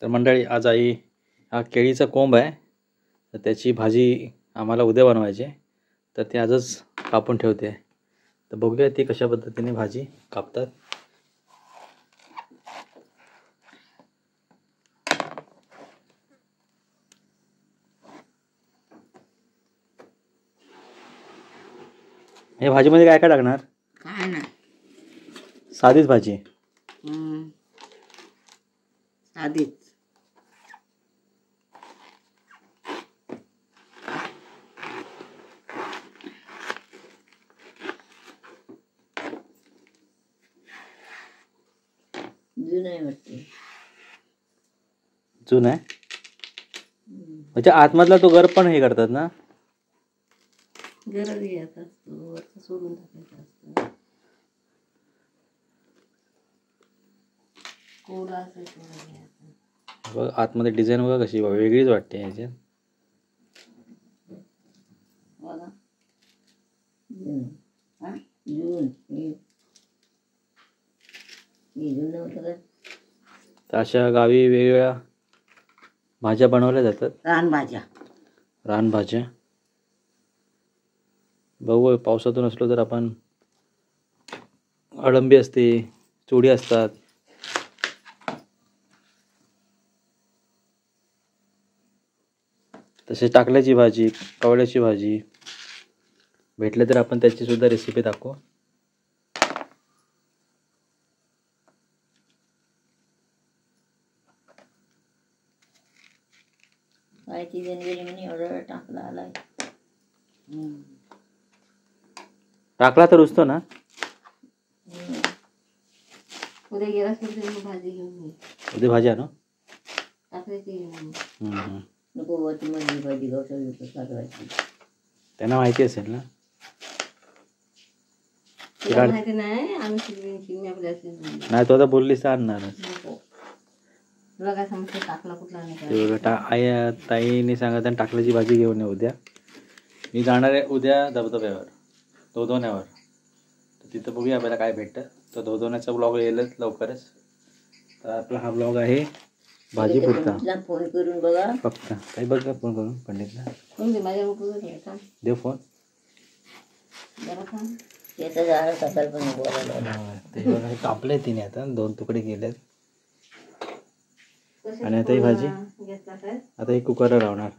तर मंडळी आज आई हा केळीचा कोंब आहे, तर त्याची भाजी आम्हाला उद्या बनवायची आहे, तर ती आजच कापून ठेवते. तर बघूया ती कशा पद्धतीने भाजी कापतात. हे भाजीमध्ये काय काय टाकणार? काय नाही, साधीच भाजी. साधीच. जुनं आहे वाटते. चून आहे म्हणजे आतमधला तो गर पण हे करतात ना. गरज घ्यायचा असतो, वरचं सोडून टाकायचं असतं. कोला असं सोडून घ्यायचं. बघ आतमध्ये डिझाईन बघा कशी वेगळीच वाटते ह्याच्यात. बघा जून, हा जून हे जुनं होतं का? तर अशा गावी वेगवेगळ्या भाज्या बनवल्या जातात. रानभाज्या. रानभाज्या बघू, पावसातून असलो तर आपण अळंबी असते, चुडी असतात. तसेच टाकल्याची भाजी, कवळ्याची भाजी भेटले तर आपण त्याची सुद्धा रेसिपी दाखवू. कायची जनगेली म्हणे एवढा वेळ टाकला आलाय. टाकला तर रुजतो ना. उद्या गेलास तर भाजी घेऊन ये. उद्या भाजी आणू. टाकल्याची नको वरती मधली भाजी गवसाची काढवायची. त्यांना माहिती असेल ना. तुला माहिती नाही, आम्ही शिकवी आपल्या नाही तो आता बोललीस तर आणणार. तुला काय समजते टाकला कुठला नाही. आई ताईने सांगत टाकल्याची भाजी घेऊन ये उद्या. मी जाणार आहे उद्या धबधब्यावर, धोधोण्यावर. तर तिथं बघूया आपल्याला काय भेटतं. तर धोधोण्याचा ब्लॉग येईलच लवकरच. तर आपला हा ब्लॉग आहे भाजी पुरता. फोन करून बघा फक्त काही बघा फोन करून पंडितला. फोन दे माझ्या देव फोन. त्याचं झाड सकाळ पण बोलायला ते बघा कापले तिने, आता 2 तुकडे केलेत. आणि आता ही भाजी आता ही कुकरला लावणार.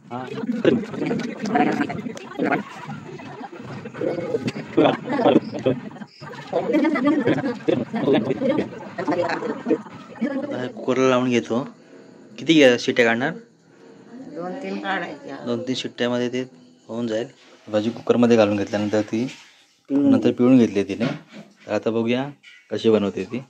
कुकरला लावून घेतो. किती शिट्ट्या काढणार? 2-3 काढायच्या. 2-3 शिट्ट्यामध्ये ते होऊन जाईल. भाजी कुकरमध्ये घालून घेतल्यानंतर ती नंतर पिळून घेतली तिने. तर आता बघूया कशी बनवते ती.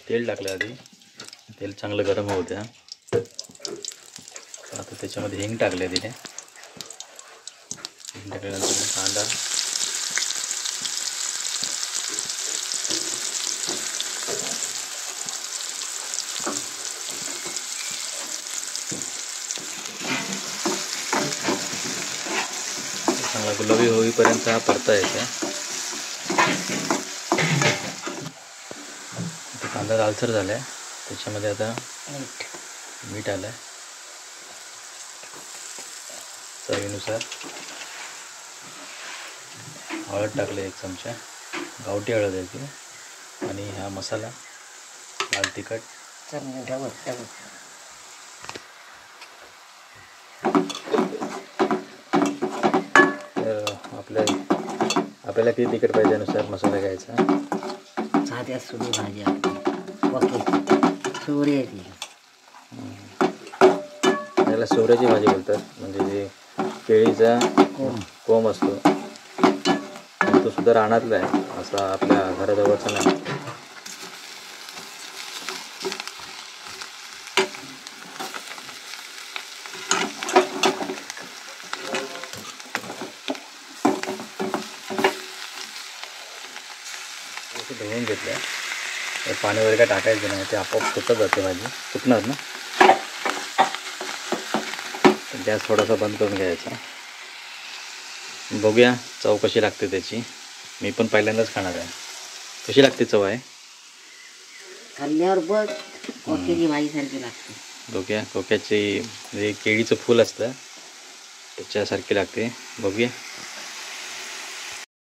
तेल टाकलं आधी, तेल चांगलं गरम होऊ द्या. आता त्याच्यामध्ये हिंग टाकले तिने. हिंग टाकल्यानंतर कांदा, चांगला गुलाबी होईपर्यंत हा परतायचा. कांदा लालसर झाला आहे, त्याच्यामध्ये आता मीठ आलं आहे चवीनुसार. हळद टाकले 1 चमचा, गावठी हळद आहे ती. आणि हा मसाला लाल तिखट. तर आपल्याला किती तिखट पाहिजे त्यानुसार मसाला घ्यायचा. साध्या सुरू भाजी सोऱ्याची. त्याला सोऱ्याची भाजी बोलतात. म्हणजे जे केळीचा कोंब असतो तो सुद्धा रानातला आहे, असा आपल्या घराजवळचा नाही. धुवून घेतलं. पाणी वगैरे काय टाकायचं नाही, ते आपोआप सुकत जाते भाजी. सुकणार ना. गॅस थोडासा बंद करून घ्यायचा. बघूया चव कशी लागते त्याची. मी पण पहिल्यांदाच खाणार आहे. कशी लागते चव आहे खाल्ल्यावर बघ कोक्याची भाजीसारखी लागते. कोक्याची म्हणजे केळीचं फूल असतं त्याच्यासारखी लागते. बघूया.